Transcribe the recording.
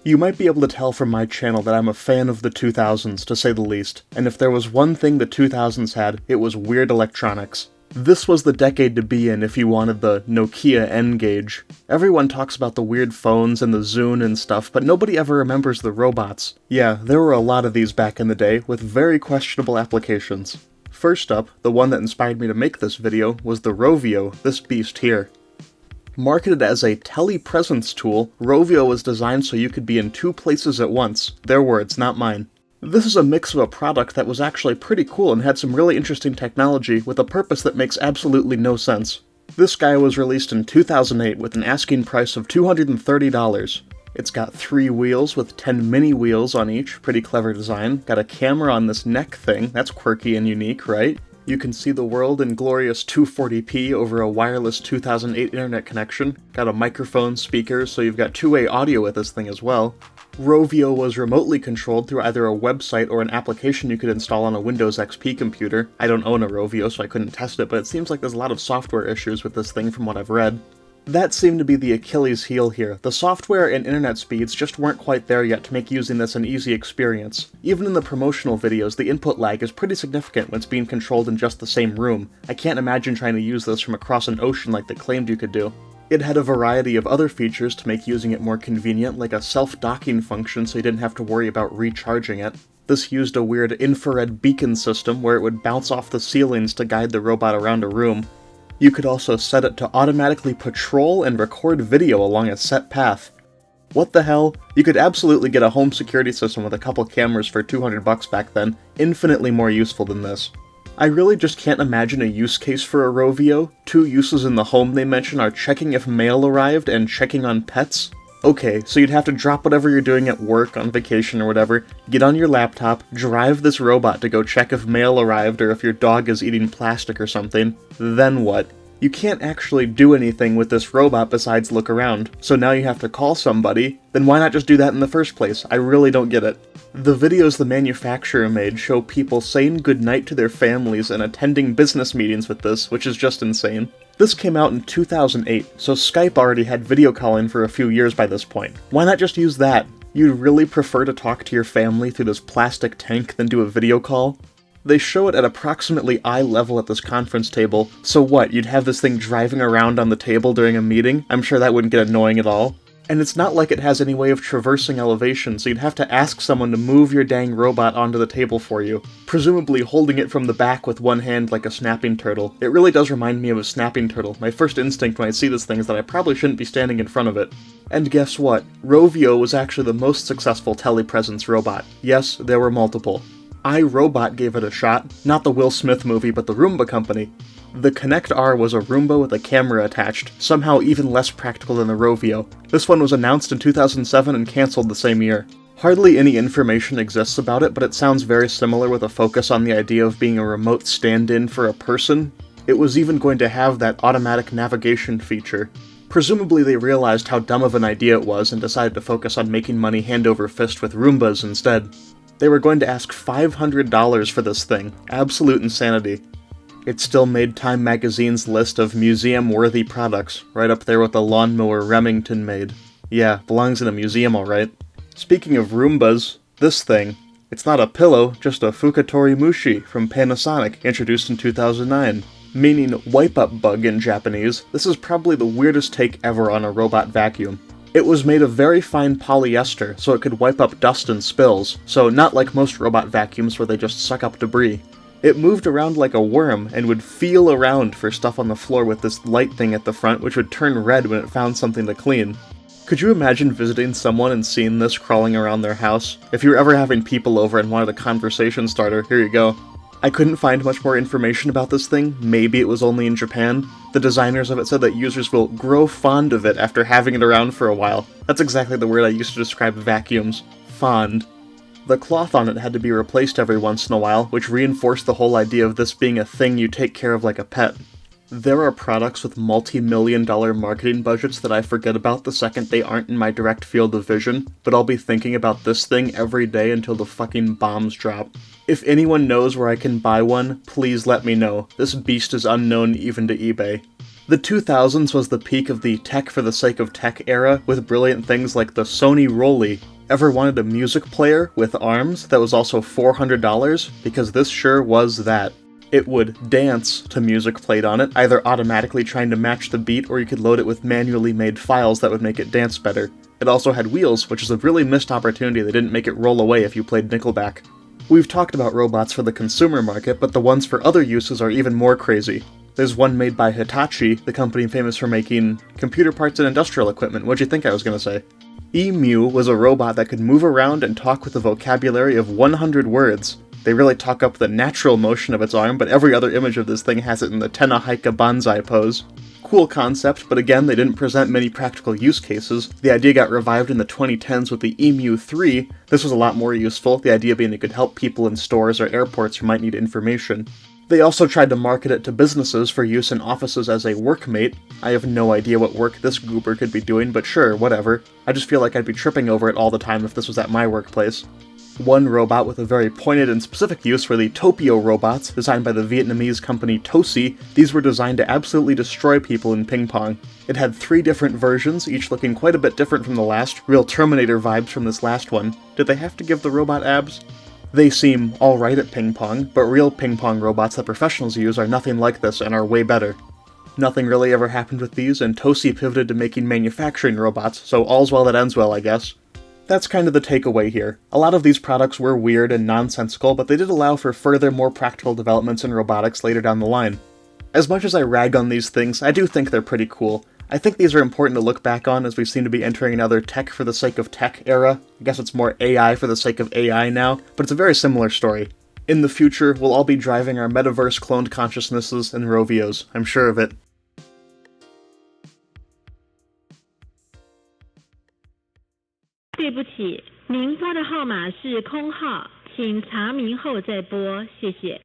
You might be able to tell from my channel that I'm a fan of the 2000s, to say the least, and if there was one thing the 2000s had, it was weird electronics. This was the decade to be in if you wanted the Nokia N-Gage. Everyone talks about the weird phones and the Zune and stuff, but nobody ever remembers the robots. Yeah, there were a lot of these back in the day, with very questionable applications. First up, the one that inspired me to make this video, was the Rovio, this beast here. Marketed as a telepresence tool, Rovio was designed so you could be in two places at once. Their words, not mine. This is a mix of a product that was actually pretty cool and had some really interesting technology with a purpose that makes absolutely no sense. This guy was released in 2008 with an asking price of $230. It's got 3 wheels with 10 mini wheels on each, pretty clever design. Got a camera on this neck thing, that's quirky and unique, right? You can see the world in glorious 240p over a wireless 2008 internet connection. Got a microphone, speakers, so you've got two-way audio with this thing as well. Rovio was remotely controlled through either a website or an application you could install on a Windows XP computer. I don't own a Rovio, so I couldn't test it, but it seems like there's a lot of software issues with this thing from what I've read. That seemed to be the Achilles heel here. The software and internet speeds just weren't quite there yet to make using this an easy experience. Even in the promotional videos, the input lag is pretty significant when it's being controlled in just the same room. I can't imagine trying to use this from across an ocean like they claimed you could do. It had a variety of other features to make using it more convenient, like a self-docking function so you didn't have to worry about recharging it. This used a weird infrared beacon system where it would bounce off the ceilings to guide the robot around a room. You could also set it to automatically patrol and record video along a set path. What the hell? You could absolutely get a home security system with a couple cameras for $200 back then, infinitely more useful than this. I really just can't imagine a use case for a Rovio. 2 uses in the home they mention are checking if mail arrived and checking on pets. Okay, so you'd have to drop whatever you're doing at work, on vacation or whatever, get on your laptop, drive this robot to go check if mail arrived or if your dog is eating plastic or something. Then what? You can't actually do anything with this robot besides look around, so now you have to call somebody. Then why not just do that in the first place? I really don't get it. The videos the manufacturer made show people saying goodnight to their families and attending business meetings with this, which is just insane. This came out in 2008, so Skype already had video calling for a few years by this point. Why not just use that? You'd really prefer to talk to your family through this plastic tank than do a video call? They show it at approximately eye level at this conference table, so what, you'd have this thing driving around on the table during a meeting? I'm sure that wouldn't get annoying at all. And it's not like it has any way of traversing elevation, so you'd have to ask someone to move your dang robot onto the table for you, presumably holding it from the back with one hand like a snapping turtle. It really does remind me of a snapping turtle. My first instinct when I see this thing is that I probably shouldn't be standing in front of it. And guess what? Rovio was actually the most successful telepresence robot. Yes, there were multiple. iRobot gave it a shot, not the Will Smith movie, but the Roomba company. The Connect R was a Roomba with a camera attached, somehow even less practical than the Rovio. This one was announced in 2007 and cancelled the same year. Hardly any information exists about it, but it sounds very similar with a focus on the idea of being a remote stand-in for a person. It was even going to have that automatic navigation feature. Presumably they realized how dumb of an idea it was and decided to focus on making money hand over fist with Roombas instead. They were going to ask $500 for this thing. Absolute insanity. It still made Time magazine's list of museum-worthy products, right up there with the lawnmower Remington made. Yeah, belongs in a museum alright. Speaking of Roombas, this thing. It's not a pillow, just a Fukatori Mushi from Panasonic, introduced in 2009. Meaning wipe-up bug in Japanese, this is probably the weirdest take ever on a robot vacuum. It was made of very fine polyester, so it could wipe up dust and spills, so not like most robot vacuums where they just suck up debris. It moved around like a worm and would feel around for stuff on the floor with this light thing at the front which would turn red when it found something to clean. Could you imagine visiting someone and seeing this crawling around their house? If you were ever having people over and wanted a conversation starter, here you go. I couldn't find much more information about this thing. Maybe it was only in Japan. The designers of it said that users will grow fond of it after having it around for a while. That's exactly the word I used to describe vacuums. Fond. The cloth on it had to be replaced every once in a while, which reinforced the whole idea of this being a thing you take care of like a pet. There are products with multi-million-dollar marketing budgets that I forget about the second they aren't in my direct field of vision, but I'll be thinking about this thing every day until the fucking bombs drop. If anyone knows where I can buy one, please let me know. This beast is unknown even to eBay. The 2000s was the peak of the tech for the sake of tech era, with brilliant things like the Sony Rolly. Ever wanted a music player with arms that was also $400? Because this sure was that. It would dance to music played on it, either automatically trying to match the beat, or you could load it with manually made files that would make it dance better. It also had wheels, which is a really missed opportunity. They didn't make it roll away if you played Nickelback. We've talked about robots for the consumer market, but the ones for other uses are even more crazy. There's one made by Hitachi, the company famous for making computer parts and industrial equipment. What'd you think I was gonna say? Emu was a robot that could move around and talk with a vocabulary of 100 words. They really talk up the natural motion of its arm, but every other image of this thing has it in the Tenahaika Banzai pose. Cool concept, but again, they didn't present many practical use cases. The idea got revived in the 2010s with the Emu 3. This was a lot more useful, the idea being it could help people in stores or airports who might need information. They also tried to market it to businesses for use in offices as a workmate. I have no idea what work this goober could be doing, but sure, whatever. I just feel like I'd be tripping over it all the time if this was at my workplace. One robot with a very pointed and specific use were the Topio robots, designed by the Vietnamese company Tosi. These were designed to absolutely destroy people in ping pong. It had 3 different versions, each looking quite a bit different from the last, real Terminator vibes from this last one. Did they have to give the robot abs? They seem alright at ping pong, but real ping pong robots that professionals use are nothing like this and are way better. Nothing really ever happened with these, and Tosi pivoted to making manufacturing robots, so all's well that ends well, I guess. That's kind of the takeaway here. A lot of these products were weird and nonsensical, but they did allow for further, more practical developments in robotics later down the line. As much as I rag on these things, I do think they're pretty cool. I think these are important to look back on as we seem to be entering another tech for the sake of tech era. I guess it's more AI for the sake of AI now, but it's a very similar story. In the future, we'll all be driving our metaverse cloned consciousnesses in Rovios, I'm sure of it. 对不起，您拨的号码是空号，请查明后再拨，谢谢。